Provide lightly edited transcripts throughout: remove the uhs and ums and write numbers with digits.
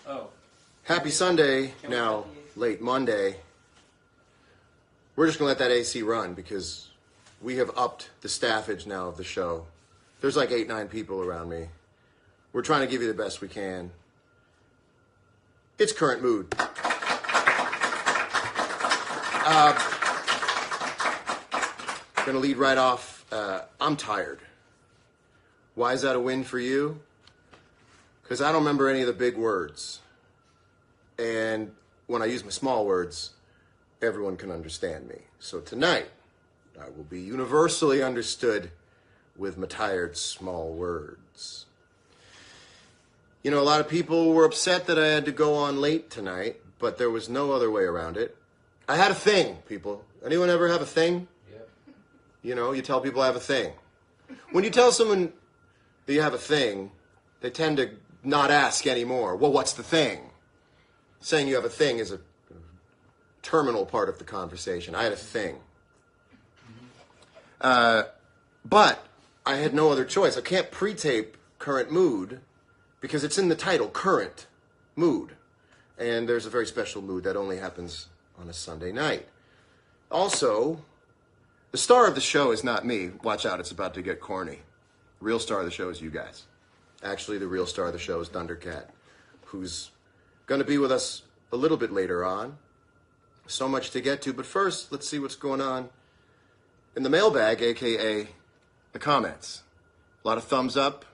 Oh. Happy Sunday, now late Monday. We're just going to let that AC run because we have upped the staffage now of the show. There's like 8-9 people around me. We're trying to give you the best we can. It's current mood. Going to lead right off. I'm tired. Why is that a win for you? Because I don't remember any of the big words. And when I use my small words, everyone can understand me. So tonight, I will be universally understood with my tired small words. You know, a lot of people were upset that I had to go on late tonight, but there was no other way around it. I had a thing, people. Anyone ever have a thing? Yep. You know, you tell people I have a thing. When you tell someone that you have a thing, they tend to not ask anymore. Well, what's the thing? Saying you have a thing is a terminal part of the conversation. I had a thing. But I had no other choice. I can't pre-tape current mood because it's in the title, current mood. And there's a very special mood that only happens on a Sunday night. Also, the star of the show is not me. Watch out, it's about to get corny. The real star of the show is you guys. Actually, the real star of the show is Thundercat, who's going to be with us a little bit later on. So much to get to, but first, let's see what's going on in the mailbag, aka the comments. A lot of thumbs up,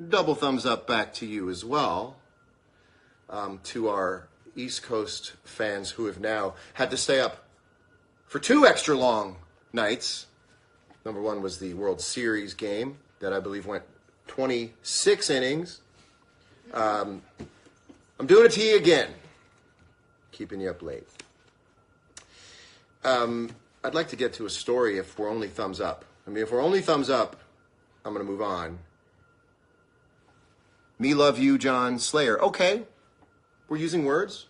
double thumbs up back to you as well. To our East Coast fans who have now had to stay up for 2 extra long nights. Number one was the World Series game that I believe went 26 innings. I'm doing it to you again, keeping you up late. I'd like to get to a story if we're only thumbs up. I mean, if we're only thumbs up, I'm going to move on. Me love you, John Slayer. Okay, we're using words.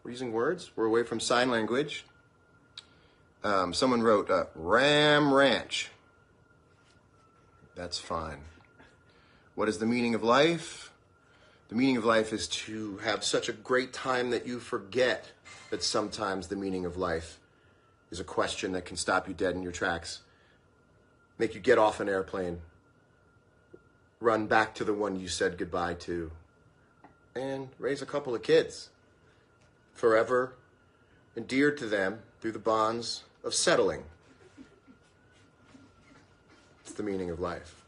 We're using words. We're away from sign language. Someone wrote Ram Ranch. That's fine. What is the meaning of life? The meaning of life is to have such a great time that you forget that sometimes the meaning of life is a question that can stop you dead in your tracks, make you get off an airplane, run back to the one you said goodbye to, and raise a couple of kids, forever endeared to them through the bonds of settling. It's the meaning of life.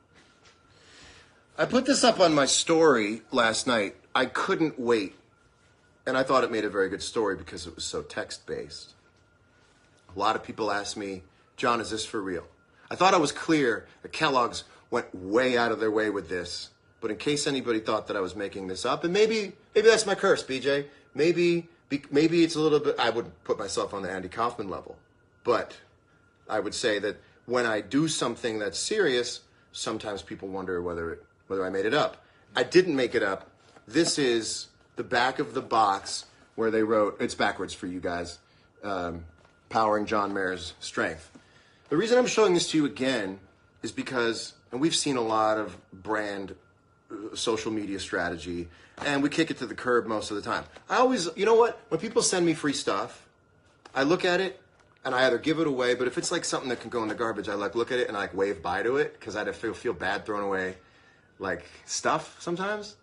I put this up on my story last night. I couldn't wait. And I thought it made a very good story because it was so text-based. A lot of people asked me, John, is this for real? I thought I was clear that Kellogg's went way out of their way with this. But in case anybody thought that I was making this up, and maybe that's my curse, BJ. Maybe it's a little bit, I would put myself on the Andy Kaufman level. But I would say that when I do something that's serious, sometimes people wonder whether I made it up. I didn't make it up. This is the back of the box where they wrote, it's backwards for you guys, Powering John Mayer's Strength. The reason I'm showing this to you again is because, and we've seen a lot of brand social media strategy, and we kick it to the curb most of the time. I always, you know what? When people send me free stuff, I look at it, and I either give it away, but if it's like something that can go in the garbage, I like look at it and I like wave bye to it, because I feel bad throwing away like stuff sometimes.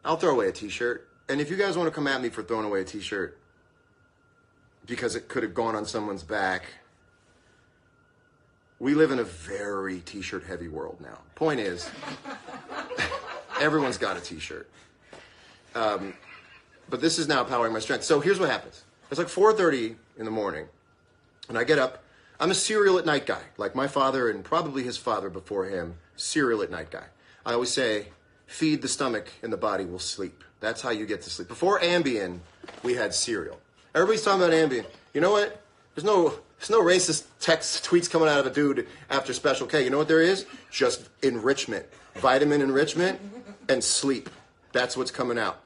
I'll throw away a t-shirt. And if you guys want to come at me for throwing away a t-shirt because it could have gone on someone's back, we live in a very t-shirt heavy world now. Point is, everyone's got a t-shirt. But this is now Powering My Strength. So here's what happens. It's like 4:30 in the morning, and I get up. I'm a cereal at night guy, like my father and probably his father before him, cereal at night guy. I always say, feed the stomach and the body will sleep. That's how you get to sleep. Before Ambien, we had cereal. Everybody's talking about Ambien. You know what? There's no racist tweets coming out of a dude after Special K. You know what there is? Just enrichment. Vitamin enrichment and sleep. That's what's coming out.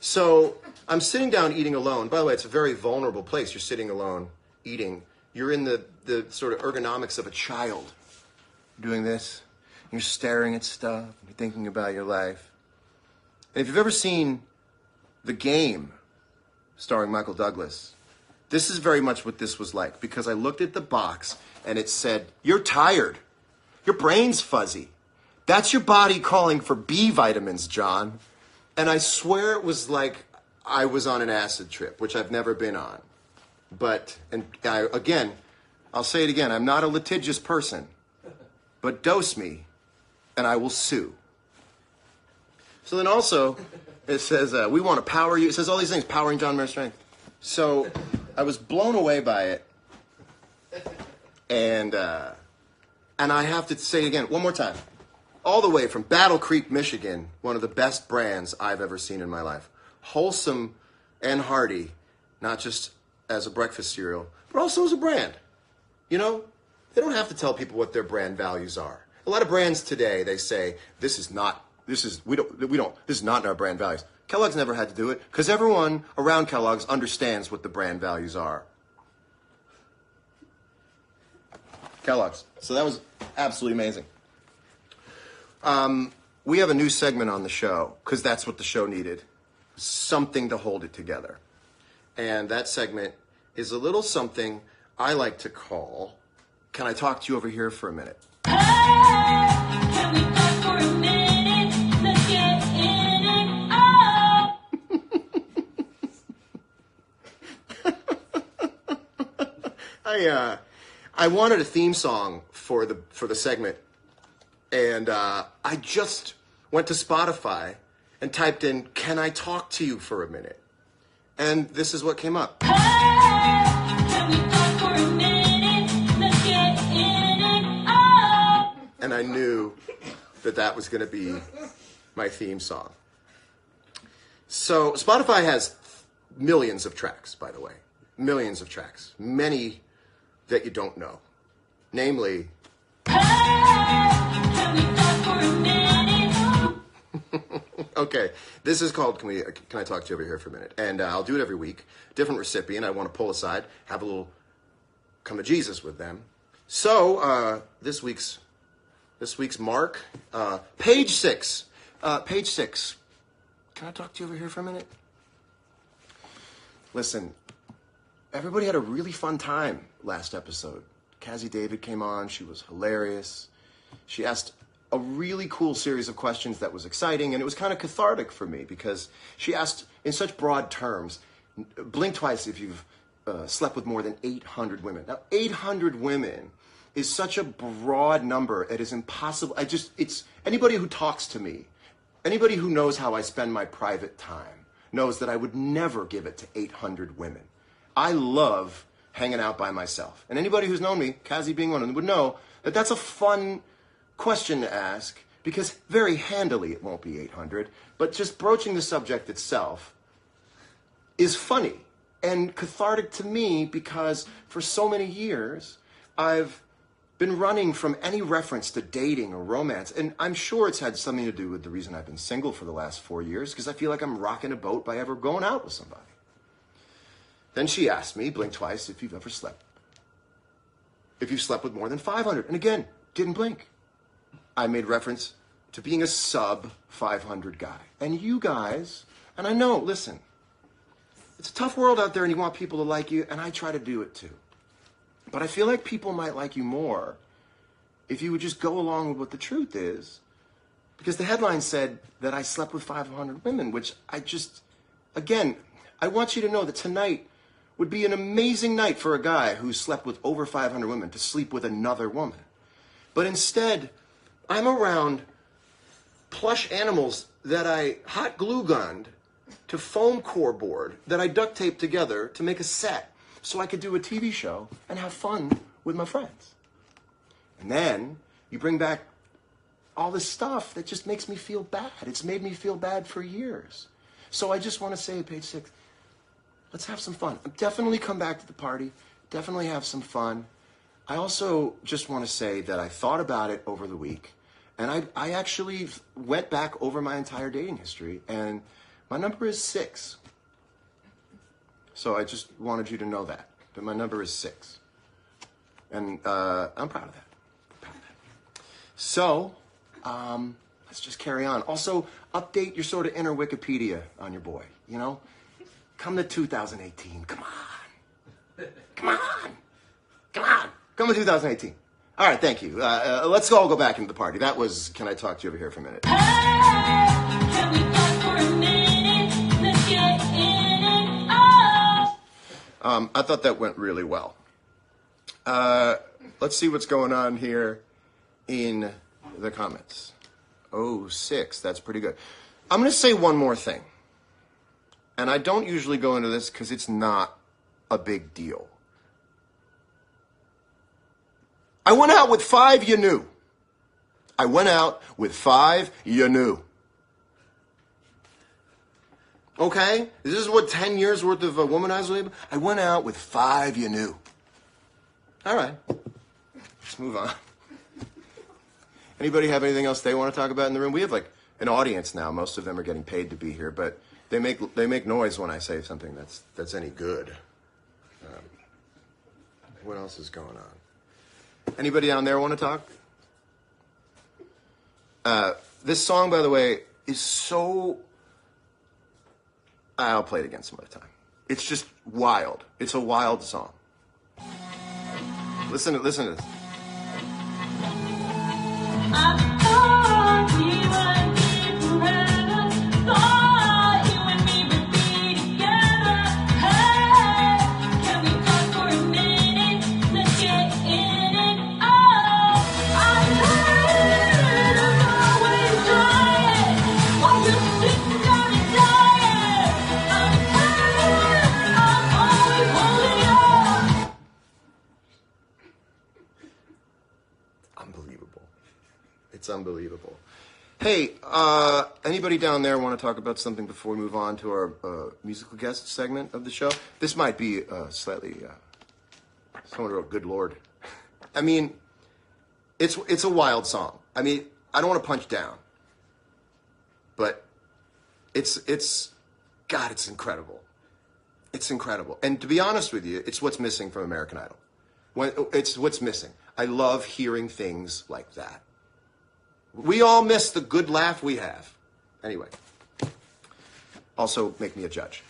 So I'm sitting down eating alone. By the way, it's a very vulnerable place. You're sitting alone, eating. You're in the sort of ergonomics of a child. Doing this. You're staring at stuff. You're thinking about your life. And if you've ever seen The Game, starring Michael Douglas. This is very much what this was like, because I looked at the box and it said, "You're tired. Your brain's fuzzy. That's your body calling for B vitamins, John." And I swear it was like I was on an acid trip, which I've never been on. But, again, I'll say it again, I'm not a litigious person, but dose me and I will sue. So then also, it says, we want to power you. It says all these things, powering John Mayer's strength. So I was blown away by it. And I have to say it again, one more time. All the way from Battle Creek, Michigan, one of the best brands I've ever seen in my life. Wholesome and hearty, not just as a breakfast cereal, but also as a brand. You know, they don't have to tell people what their brand values are. A lot of brands today, they say, this is not in our brand values. Kellogg's never had to do it because everyone around Kellogg's understands what the brand values are. Kellogg's. So that was absolutely amazing. We have a new segment on the show because that's what the show needed. Something to hold it together. And that segment is a little something I like to call, "Can I talk to you over here for a minute?" Hey, can we talk for a minute? Let's get in it up. I wanted a theme song for the segment, and I just went to Spotify and typed in, "Can I talk to you for a minute?" And this is what came up. Hey, can we talk for a minute? Let's get in it up. And I knew that was going to be my theme song. So Spotify has millions of tracks, by the way. Millions of tracks. Many that you don't know. Namely, Hey, can we talk for a minute? okay, this is called Can I Talk to You Over Here for a Minute? And I'll do it every week. Different recipient. I want to pull aside, have a little come to Jesus with them. So this week's mark, page 6. Page 6. Can I talk to you over here for a minute? Listen, everybody had a really fun time last episode. Cassie David came on. She was hilarious. She asked a really cool series of questions that was exciting, and it was kind of cathartic for me because she asked in such broad terms, blink twice if you've slept with more than 800 women. Now, 800 women is such a broad number, it is impossible. It's anybody who talks to me, anybody who knows how I spend my private time, knows that I would never give it to 800 women. I love hanging out by myself. And anybody who's known me, Cassie being one of them, would know that that's a fun question to ask, because very handily it won't be 800, but just broaching the subject itself is funny and cathartic to me, because for so many years I've been running from any reference to dating or romance, and I'm sure it's had something to do with the reason I've been single for the last 4 years, because I feel like I'm rocking a boat by ever going out with somebody. Then she asked me, blink twice, if you've slept with more than 500, and again, didn't blink. I made reference to being a sub 500 guy. And you guys, and I know, listen, it's a tough world out there and you want people to like you, and I try to do it too. But I feel like people might like you more if you would just go along with what the truth is. Because the headline said that I slept with 500 women, which again, I want you to know that tonight would be an amazing night for a guy who slept with over 500 women to sleep with another woman. But instead, I'm around plush animals that I hot glue gunned to foam core board that I duct taped together to make a set so I could do a TV show and have fun with my friends. And then you bring back all this stuff that just makes me feel bad. It's made me feel bad for years. So I just want to say at page 6, let's have some fun. Definitely come back to the party. Definitely have some fun. I also just want to say that I thought about it over the week, and I actually went back over my entire dating history, and my number is 6. So I just wanted you to know that my number is 6. And I'm proud of that. So let's just carry on. Also, update your sort of inner Wikipedia on your boy, you know? Come to 2018. Come on. Come on. Come on. Come to 2018. All right, thank you. Let's all go back into the party. That was Can I Talk to You Over Here for a Minute? Hey, can we talk for a minute? Let's get in it. Oh. I thought that went really well. Let's see what's going on here in the comments. Oh, 6. That's pretty good. I'm going to say one more thing. And I don't usually go into this because it's not a big deal. I went out with 5 you knew. I went out with 5 you knew. Okay? This is what 10 years worth of womanizer labor? I went out with 5 you knew. All right. Let's move on. Anybody have anything else they want to talk about in the room? We have like an audience now. Most of them are getting paid to be here, but they make noise when I say something that's any good. What else is going on? Anybody down there want to talk? This song, by the way, is so... I'll play it again some other time. It's just wild. It's a wild song. Listen to this. I thought we would be forever. Thought you and me would be together. Hey, can we talk for a minute? Let's get in it. Oh, I'm tired of always trying while you're sitting on a diet. I'm tired of always holding on. Unbelievable. It's unbelievable. Hey, anybody down there want to talk about something before we move on to our musical guest segment of the show? This might be slightly... someone wrote, good Lord. I mean, it's a wild song. I mean, I don't want to punch down. But it's God, it's incredible. It's incredible. And to be honest with you, it's what's missing from American Idol. It's what's missing. I love hearing things like that. We all miss the good laugh we have. Anyway. Also, make me a judge.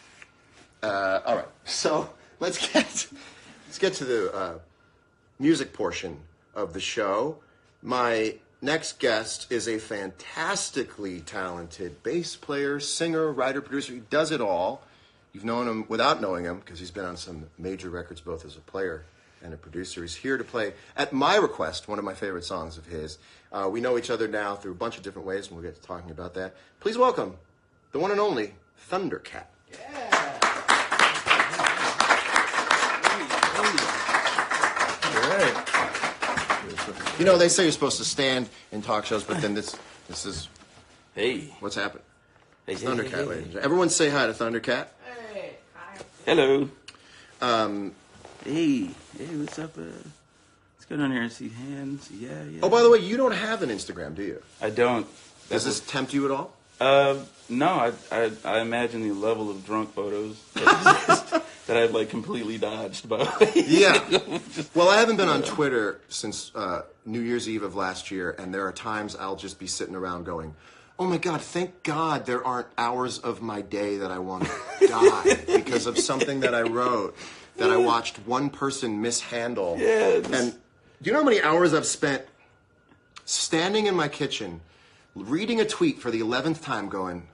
All right. So let's get to the music portion of the show. My next guest is a fantastically talented bass player, singer, writer, producer. He does it all. You've known him without knowing him because he's been on some major records both as a player and a producer. He's here to play, at my request, one of my favorite songs of his. We know each other now through a bunch of different ways, and we'll get to talking about that. Please welcome the one and only Thundercat. All right. You know, they say you're supposed to stand in talk shows, but then this is Hey. what's happened. Hey, It's hey, Thundercat, hey, hey. ladies and gentlemen. Everyone say hi to Thundercat. Hello. Hey, what's up? Let's go down here and see hands. Yeah. Oh, by the way, you don't have an Instagram, do you? I don't. Does this tempt you at all? No. I imagine the level of drunk photos that I've like completely dodged. By Yeah. Well, I haven't been on Twitter since New Year's Eve of last year, and there are times I'll just be sitting around going, oh my God, thank God there aren't hours of my day that I want to die because of something that I wrote that I watched one person mishandle. Yeah, And do you know how many hours I've spent standing in my kitchen, reading a tweet for the 11th time going,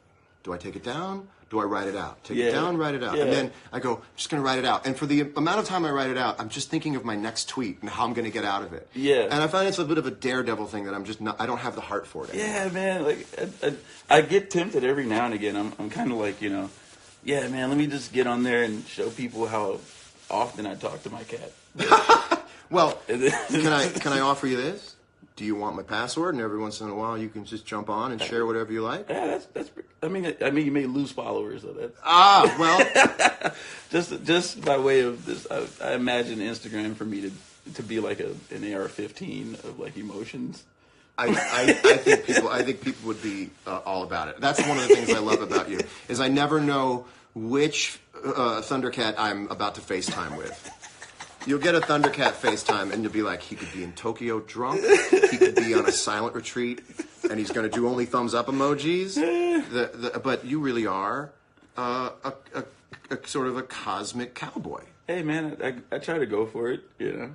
do I take it down? Do I write it out? Take it Yeah. down, write it out. Yeah. And then I go, I'm just going to write it out. And for the amount of time I write it out, I'm just thinking of my next tweet and how I'm going to get out of it. Yeah. And I find it's a bit of a daredevil thing that I'm just not, I don't have the heart for it anymore. Yeah, man. Like I get tempted every now and again. I'm kind of like, yeah, man. Let me just get on there and show people how often I talk to my cat. Well, can I offer you this? Do you want my password? And every once in a while, you can just jump on and share whatever you like. Yeah, that's. I mean, you may lose followers, so that's Well, just by way of this. I imagine Instagram for me to be like an AR-15 of like emotions. I think people would be all about it. That's one of the things I love about you is I never know which Thundercat I'm about to FaceTime with. You'll get a Thundercat FaceTime and you'll be like, he could be in Tokyo drunk, he could be on a silent retreat, and he's going to do only thumbs up emojis. But you really are a sort of a cosmic cowboy. Hey, man, I try to go for it, you know.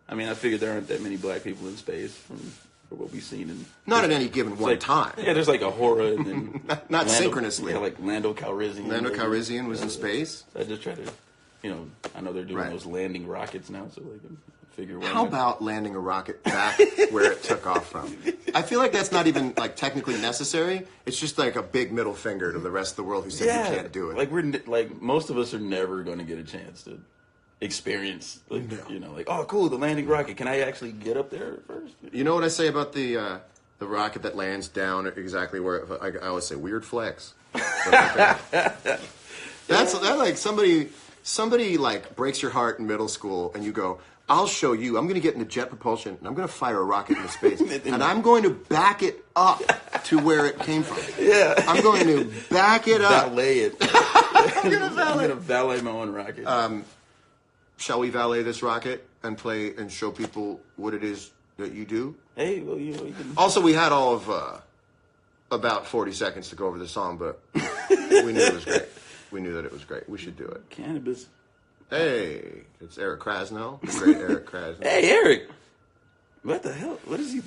I mean, I figured there aren't that many black people in space from what we've seen. Not at any given one time. Yeah, there's like Ahura and then... not synchronously. Yeah, like Lando Calrissian. Lando Calrissian was in space. I just try to, you know, I know they're doing those landing rockets now, so like figure. How about landing a rocket back where it took off from? I feel like that's not even like technically necessary. It's just like a big middle finger to the rest of the world who said you can't do it. Like most of us are never going to get a chance to experience, you know, like, oh, cool, the landing rocket. Can I actually get up there first? You know what I say about the rocket that lands down exactly where I always say weird flex. That's like somebody like breaks your heart in middle school and you go, I'll show you. I'm going to get into jet propulsion and I'm going to fire a rocket into space and I'm going to back it up to where it came from. Yeah. I'm going to back it up. Valet it. I'm going to valet my own rocket. Shall we valet this rocket and play and show people what it is that you do? Hey, well, you know, you can... Also, we had all of about 40 seconds to go over the song, but we knew it was great. We knew that it was great. We should do it. Cannabis. Hey, it's Eric Krasno. The great Eric Krasno. Hey, Eric. What the hell? What is he?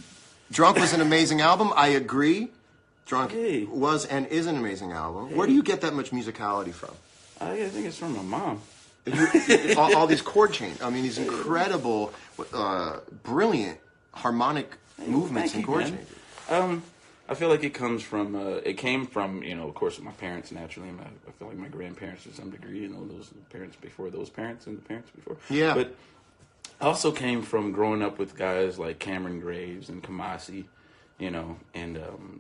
Drunk was an amazing album. I agree. Drunk Hey. was and is an amazing album. Where do you get that much musicality from? I think it's from my mom. all these chord changes. I mean, these incredible, brilliant harmonic movements and chord changes. I feel like it came from, you know, of course, my parents naturally. I feel like my grandparents to some degree, you know, those parents before those parents and the parents before. Yeah. But also came from growing up with guys like Cameron Graves and Kamasi, you know, and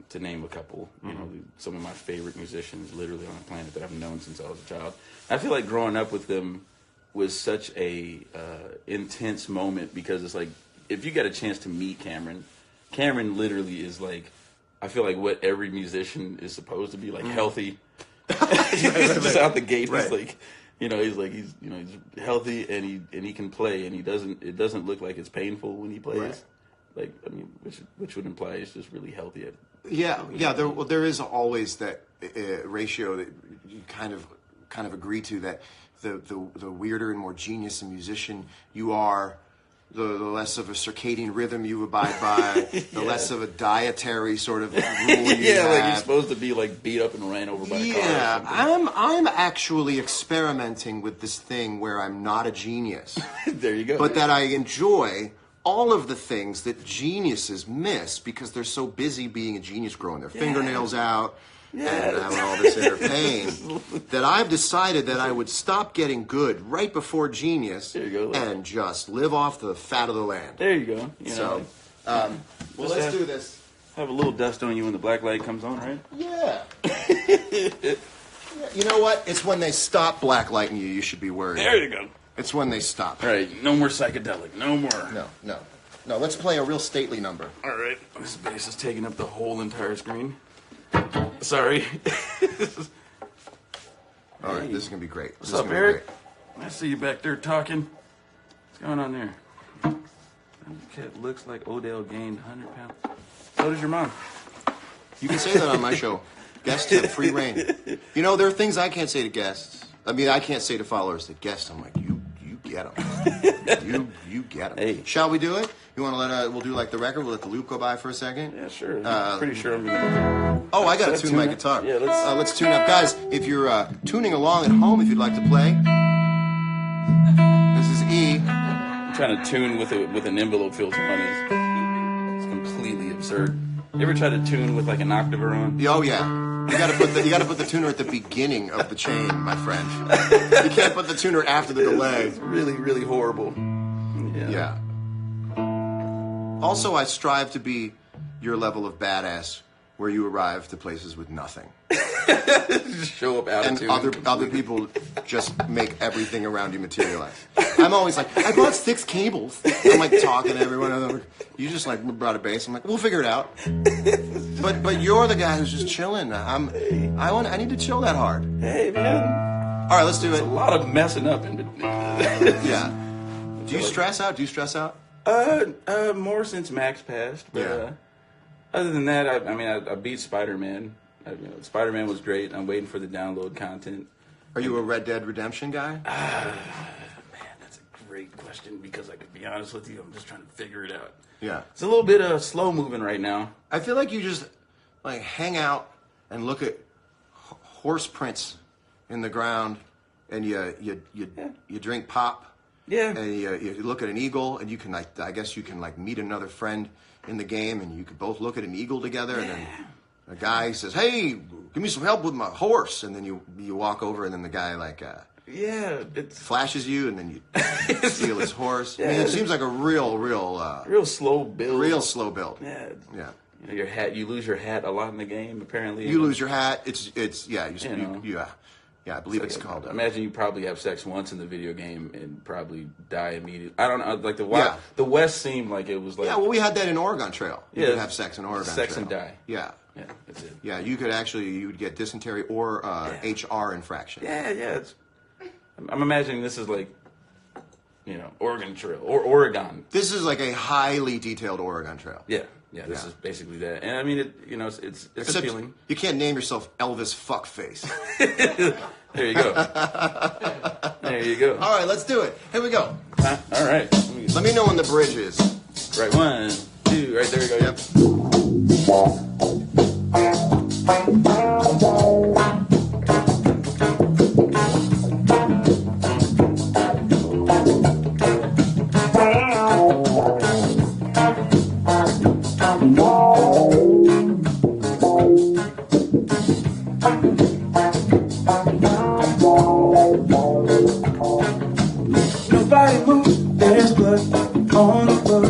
to name a couple, you know, some of my favorite musicians literally on the planet that I've known since I was a child. I feel like growing up with them was such a intense moment because it's like, if you get a chance to meet Cameron literally is like, I feel like what every musician is supposed to be, like healthy. Just out the gate, he's like, you know, he's healthy and he can play and it doesn't look like it's painful when he plays. Right. Like, I mean, which would imply he's just really healthy. There is always that ratio that you kind of agree to, that the weirder and more genius a musician you are, the less of a circadian rhythm you abide by, the less of a dietary sort of rule you have. Like you're supposed to be like beat up and ran over by a car. Yeah, I'm actually experimenting with this thing where I'm not a genius. There you go. But that I enjoy all of the things that geniuses miss because they're so busy being a genius, growing their fingernails out and having all this inner pain, that I've decided that I would stop getting good right before genius. There you go. And just live off the fat of the land. There you go. You know, Well, let's do this. Have a little dust on you when the black light comes on, right? Yeah. You know what? It's when they stop blacklighting you should be worried. There you go. It's when they stop. All right, no more psychedelic, no more. No, let's play a real stately number. All right, this bass is taking up the whole entire screen. Sorry. All right, this is going to be great. What's up, Eric? I see you back there talking. What's going on there? That kid looks like Odell gained 100 pounds. So does your mom. You can say that on my show. Guests have free reign. You know, there are things I can't say to guests. I mean, I can't say to followers that guests, I'm like, you get them. you get them. Hey. Shall we do it? You want to we'll do like the record, we'll let the loop go by for a second? Yeah, sure. I'm pretty sure I'm gonna... Oh, I got to Let's tune my tune up. guitar. Yeah, let's tune up. Guys, if you're tuning along at home, if you'd like to play, this is E. I'm trying to tune with an envelope filter on it. It's completely absurd. You ever try to tune with like an octaver on? Oh yeah, you got to put the tuner at the beginning of the chain, my friend. You can't put the tuner after the delay. It's really, really horrible. Yeah. Also, I strive to be your level of badass, where you arrive to places with nothing, Just show up out and of tune. other people just make everything around you materialize. I'm always like, I brought 6 cables. I'm like talking to everyone. I'm like, you just like brought a bass. I'm like, we'll figure it out. But you're the guy who's just chilling. I need to chill that hard. Hey, man. All right, let's do A it. lot of messing up. Yeah. Do you stress out? More since Max passed. But, Yeah. Other than that, I mean, I beat Spider-Man. Spider-Man was great. I'm waiting for the download content. Are you a Red Dead Redemption guy? Man, that's a great question because I could be honest with you, I'm just trying to figure it out. Yeah. It's a little bit slow moving right now. I feel like you just like hang out and look at horse prints in the ground, and you drink pop. Yeah. And you look at an eagle, and you can I guess you can meet another friend in the game, and you could both look at an eagle together, and then a guy says, "Hey, give me some help with my horse," and then you walk over, and then the guy it's flashes you, and then you steal his horse. I mean, it seems like a real slow build. real slow build. Yeah. Yeah. Your hat, you lose your hat a lot in the game. Apparently, You lose your hat. It's yeah. I believe it's like, called. Imagine you probably have sex once in the video game and probably die immediately. I don't know. Like Yeah. the West seemed like it was like Yeah, well, we had that in Oregon Trail. You Yeah. could have sex in Oregon sex Trail. and die. Yeah. Yeah, that's it. Yeah, you would get dysentery or HR infraction. Yeah. I'm imagining this is like, Oregon Trail or Oregon. This is like a highly detailed Oregon Trail. Yeah. This is basically that. And I mean, it's Except appealing. you can't name yourself Elvis Fuckface. There you go. There you go. All right, let's do it. Here we go. All right. Let me know when the bridge is. Right, 1, 2, right there we go. Yep. Nobody moves, there's blood on the floor.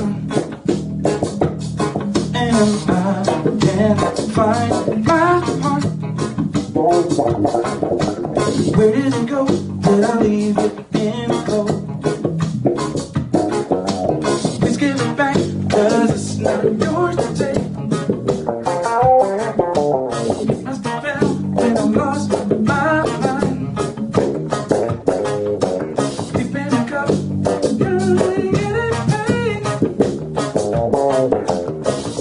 And I can't find my heart. Where did it go? Did I leave it in the cold? Please give it back, cause it's not yours to take. Must have fell when I lost my mind. Deep in the cup, you're getting paid.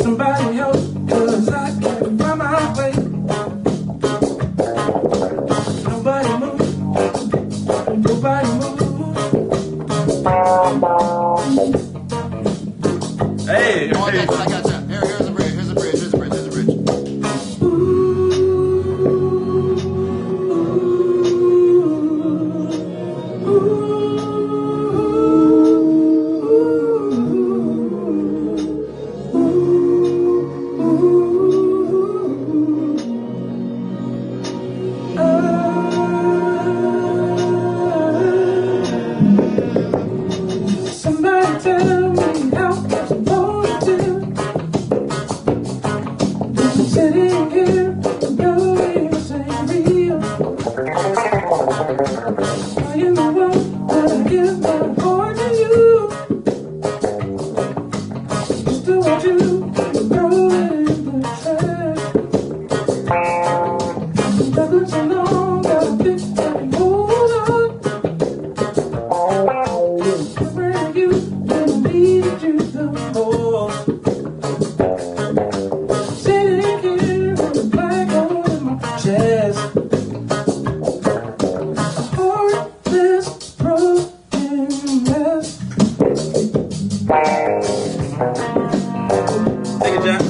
Somebody help, cause I can't find my way. Nobody move, nobody move. Hey, Oh, I got you. Here's the bridge. Here's the bridge. Here's the bridge. Here's the bridge. Somebody tell me how I'm supposed to sitting here, knowing this ain't real. Why in the world would I give my heart to you? Still want you to throw it in the trash. That looks so long, gotta fix that and hold on. Where are you when I needed you the most? Sitting here with a black hole in my chest. A heartless, broken mess. Take it, John.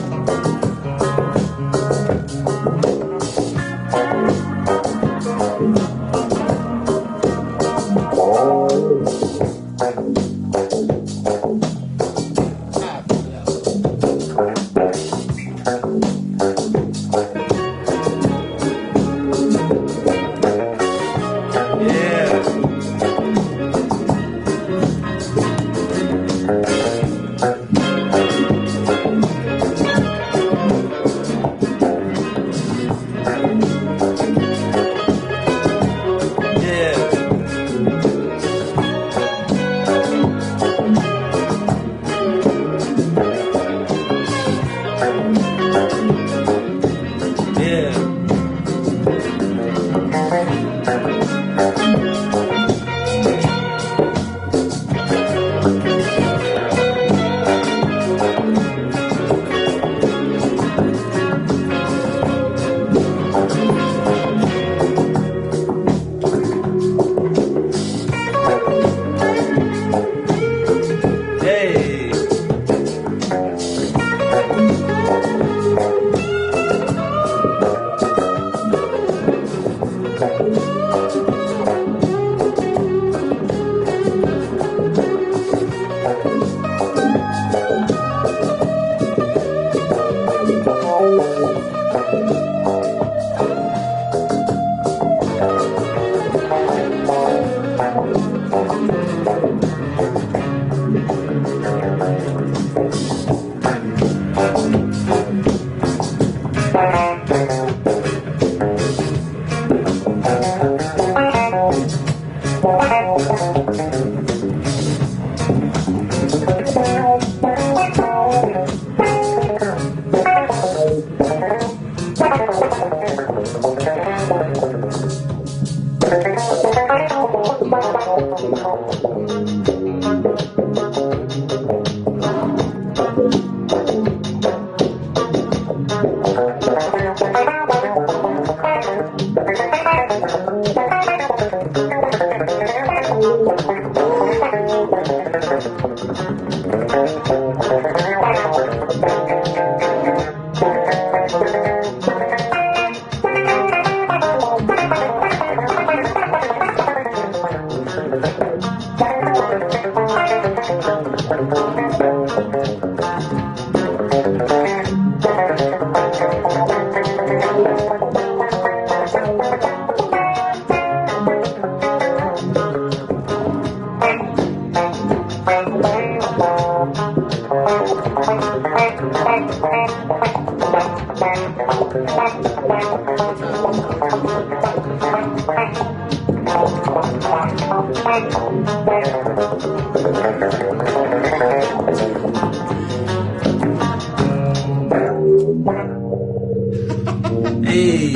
Hey.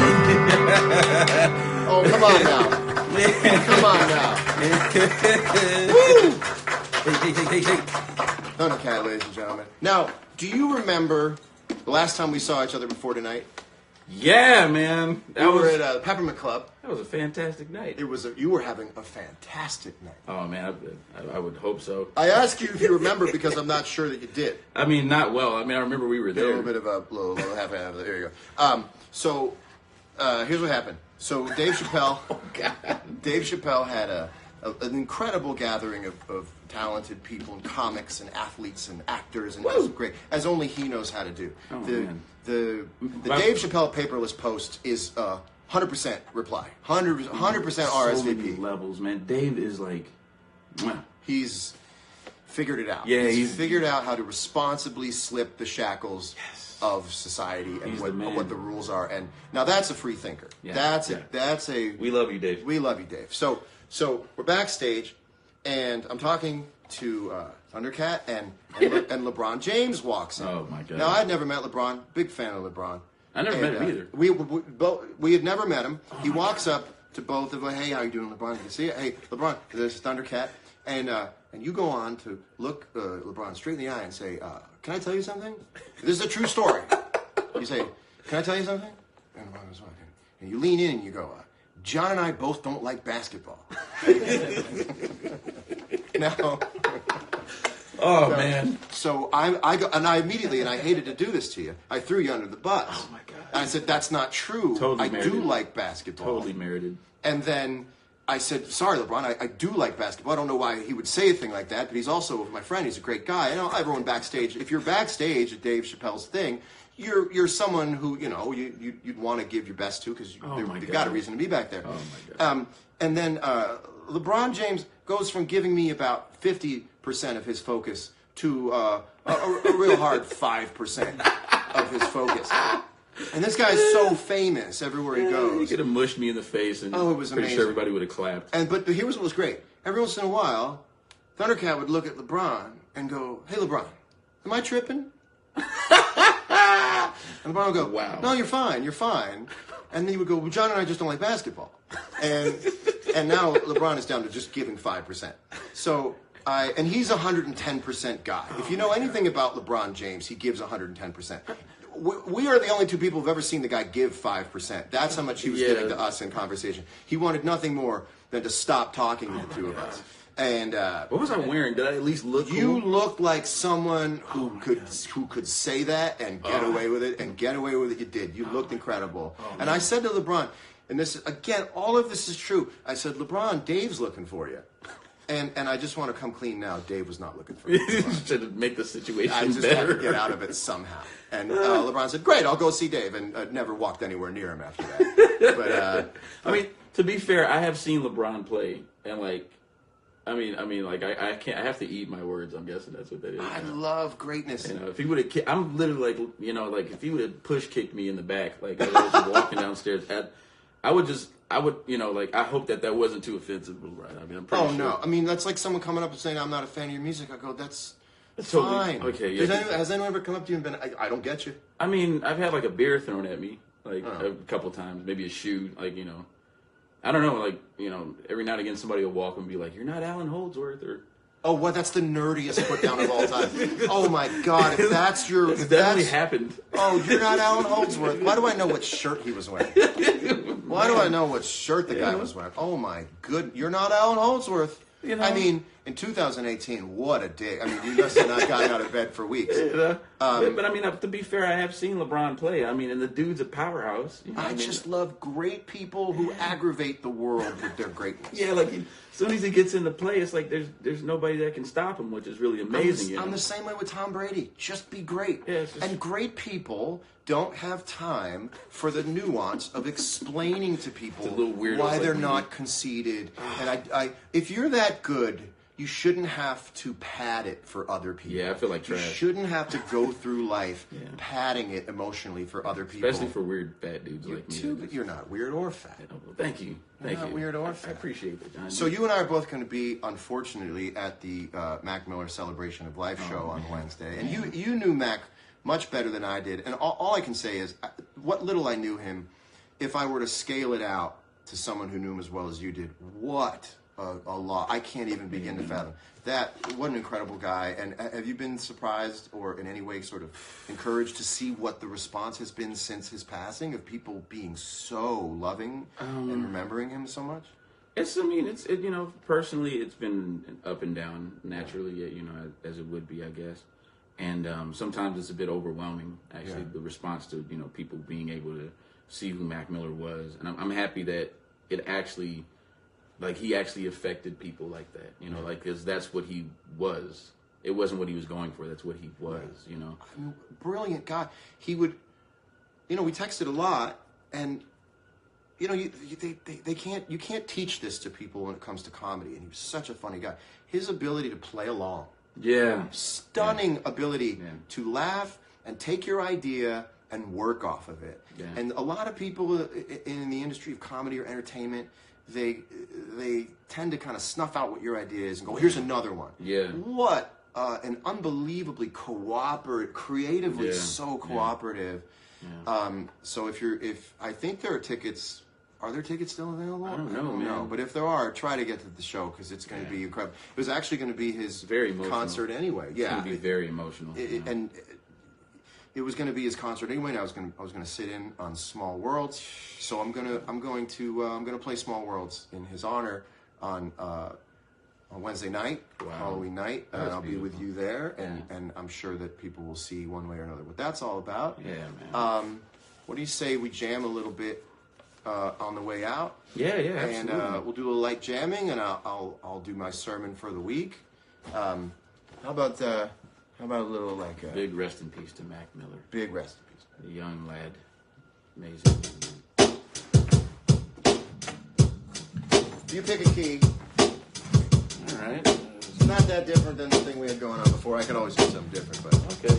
Oh, come on now. Come on now. Hey. Thundercat, ladies and gentlemen. Now, do you remember the last time we saw each other before tonight? Yeah, man. We were at a Peppermint Club. That was a fantastic night. You were having a fantastic night. Oh, man, I would hope so. I ask you if you remember because I'm not sure that you did. I mean, not well. I mean, I remember we were A there. little bit of a little half. There you go. So here's what happened. So Dave Chappelle. Oh, God. Dave Chappelle had an incredible gathering of talented people and comics and athletes and actors, and it was great, as only he knows how to do. Oh, the man. the Dave Chappelle paperless post is 100% reply, 100% RSVP. So many levels, man. Dave is like, mwah. He's figured it out. Yeah, he's figured out how to responsibly slip the shackles of society and He's the man. what the rules are. And now that's a free thinker. Yeah, That's yeah. that's a We love you, Dave. we love you, Dave. So we're backstage, and I'm talking to Thundercat, and LeBron James walks in. Oh, my God. Now I'd never met LeBron. Big fan of LeBron. I never met him either. We had never met him. He walks up to both of us. Hey, how you doing, LeBron? Can you see it? Hey, LeBron, this is Thundercat, and you go on to look LeBron straight in the eye and say, "Can I tell you something? This is a true story." You say, "Can I tell you something?" And LeBron goes, "What?" And you lean in and you go, "John and I both don't like basketball." Now. Oh, man. So I go, and I immediately, and I hated to do this to you, I threw you under the bus. Oh, my God. And I said, "That's not true. Totally I do merited. like basketball." Totally merited. And then I said, "Sorry, LeBron, I do like basketball." I don't know why he would say a thing like that, but he's also my friend. He's a great guy. I know everyone backstage. If you're backstage at Dave Chappelle's thing, you're someone who you'd want to give your best to because you've got a reason to be back there. Oh, my God. And then LeBron James goes from giving me about 50% of his focus to a real hard 5% of his focus. And this guy's so famous everywhere he He goes. could have mushed me in the face, and Oh, it was pretty amazing. sure everybody would have clapped. But here's what was great. Every once in a while, Thundercat would look at LeBron and go, "Hey, LeBron, am I tripping?" And LeBron would go, Wow. "No, you're fine. You're fine." And then he would go, "Well, John and I just don't like basketball." And now LeBron is down to just giving 5%. So and he's a 110% guy. If you know anything about LeBron James, he gives 110%. We are the only two people who've ever seen the guy give 5%. That's how much he was giving to us in conversation. He wanted nothing more than to stop talking to the two of us. And What was I wearing? Did I at least look you cool? looked like someone who could say that and get away with it, and get away with it. You did. You looked incredible. And I said to LeBron, and this again, all of this is true. I said, "LeBron, Dave's looking for you." And I just want to come clean now. Dave was not looking for me. To make the situation I just better. had to get out of it somehow. And LeBron said, "Great, I'll go see Dave," and never walked anywhere near him after that. But I mean, to be fair, I have seen LeBron play, and like, I mean, like I can't. I have to eat my words. I'm guessing that's what that is. I love greatness. You know, if he would have, I'm literally like, like if he would have push kicked me in the back, like as I was walking downstairs, I would, like I hope that wasn't too offensive, right? I mean, I'm pretty Oh sure. no! I mean, that's like someone coming up and saying, "I'm not a fan of your music." I go, "That's Totally. fine." Okay, yeah. Has anyone ever come up to you and been, "I don't get you"? I mean, I've had like a beer thrown at me, like a couple times, maybe a shoe, like I don't know, like, every now and again somebody will walk and be like, "You're not Alan Holdsworth," or Oh, what? That's the nerdiest put down of all time. Oh my God! If that's your, it's if definitely that's, happened. oh, you're not Alan Holdsworth. Why do I know what shirt he was wearing? Why do I know what shirt the guy was wearing? Oh my good, you're not Alan Holdsworth. I mean, in 2018, what a day. I mean, you must have not gotten out of bed for weeks. But I mean, to be fair, I have seen LeBron play. I mean, and the dude's a powerhouse. I just love great people who aggravate the world with their greatness. Yeah, like as soon as he gets into play, it's like there's nobody that can stop him, which is really amazing. I'm the same way with Tom Brady. Just be great. Yeah, it's just- And great people don't have time for the nuance of explaining to people little weirdos why like they're me. not conceited. And if you're that good, you shouldn't have to pad it for other people. Yeah, I feel like you trash. shouldn't have to go through life Yeah. padding it emotionally for other people. Especially for weird fat dudes you like me. too, but you're not weird or fat. Oh, well, thank you. Thank not you. weird or I fat. appreciate it, John. So you and I are both going to be, unfortunately, at the Mac Miller Celebration of Life show on Wednesday. And you knew Mac much better than I did. And all I can say is, what little I knew him, if I were to scale it out to someone who knew him as well as you did, what a lot. I can't even begin to fathom. What an incredible guy. And have you been surprised or in any way sort of encouraged to see what the response has been since his passing, of people being so loving and remembering him so much? Personally, it's been up and down naturally, as it would be, I guess. And sometimes it's a bit overwhelming, actually, the response to, people being able to see who Mac Miller was. And I'm happy that it actually, he actually affected people like that, because that's what he was. It wasn't what he was going for. That's what he was, I mean, brilliant guy. He would, we texted a lot, and you can't teach this to people when it comes to comedy. And he was such a funny guy. His ability to play along, stunning ability to laugh and take your idea and work off of it. Yeah. And a lot of people in the industry of comedy or entertainment, they tend to kind of snuff out what your idea is and go, here's another one. Yeah. What an unbelievably creatively Yeah. so cooperative. Yeah. So I think there are tickets. Are there tickets still available? I don't know, man. But if there are, try to get to the show because it's going to be incredible. It was actually going to be his Very emotional. concert anyway. It's Yeah, going to be very emotional. and it was going to be his concert anyway. And I was going to sit in on Small Worlds. So I'm going to play Small Worlds in his honor on Wednesday night, Halloween night. And I'll be with you there, and I'm sure that people will see one way or another what that's all about. Yeah, man. What do you say we jam a little bit on the way out? Yeah, And absolutely. we'll do a little light jamming, and I'll do my sermon for the week. How about a little Big rest in peace to Mac Miller. big rest in peace? A young lad. Amazing. You pick a key. All right. It's not that different than the thing we had going on before. I could always do something different, but Okay.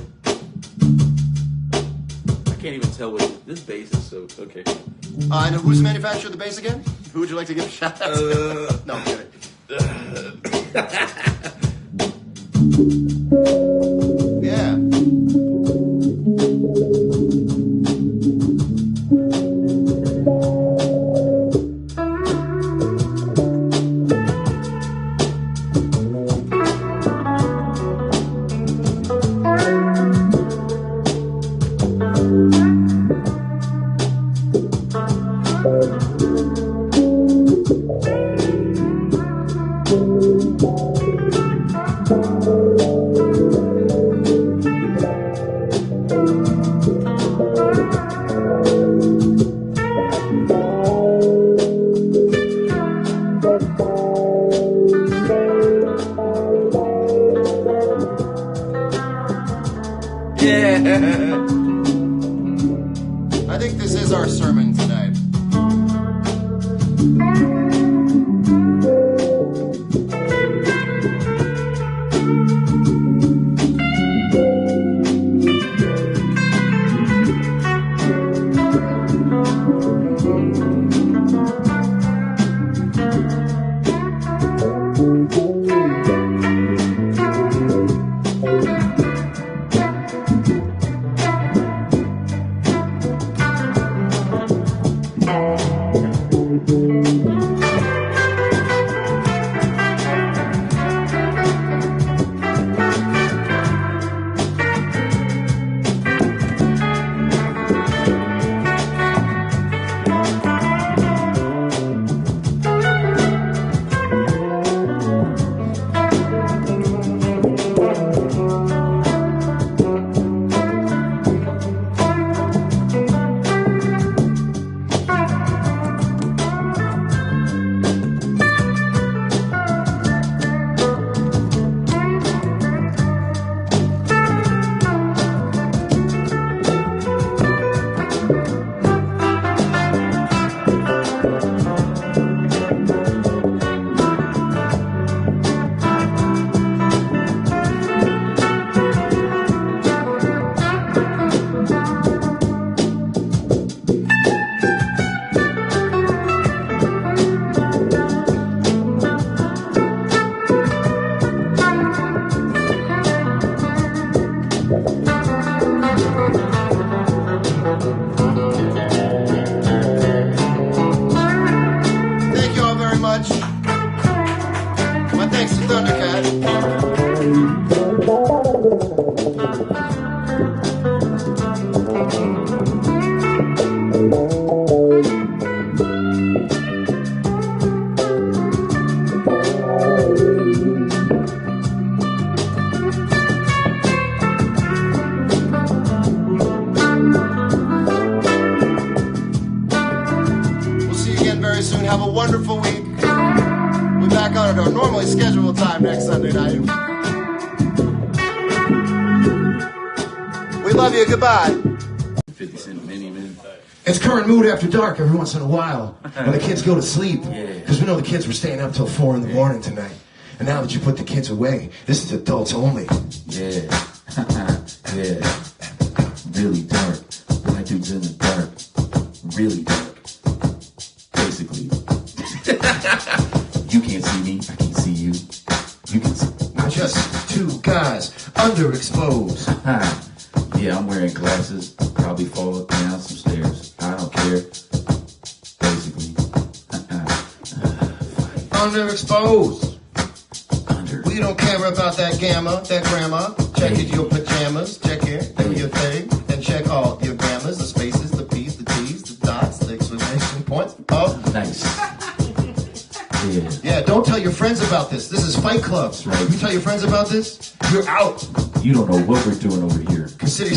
I can't even tell what this bass is, so okay. and who's the manufacturer of the bass again? Who would you like to give a shout out to? No, I'm kidding. Yeah. I think this is our sermon tonight. soon. Have a wonderful week. We're back on at our normally scheduled time next Sunday night. We love you. Goodbye. 50 Cent Mini, man. It's Current Mood After Dark every once in a while when the kids go to sleep. Yeah. Because we know the kids were staying up till 4 in the morning tonight. And now that you put the kids away, this is adults only. Yeah. Yeah. Really dark. Black dudes in the dark. Really dark. Basically. You can't see me. I can't see you. You can see. We're just two guys underexposed. Yeah, I'm wearing glasses. Probably fall down some stairs. I don't care. Basically. Underexposed. Under. We don't care about that gamma, that grandma. Check it, your pajamas. Check here, do your thing. And check all your gammas, the spaces, the P's, the T's, the dots, the exclamation points. Oh, Nice. Yeah. yeah, don't tell your friends about this. This is Fight Club. right. You tell your friends about this, you're out. You don't know what we're doing over here. Consider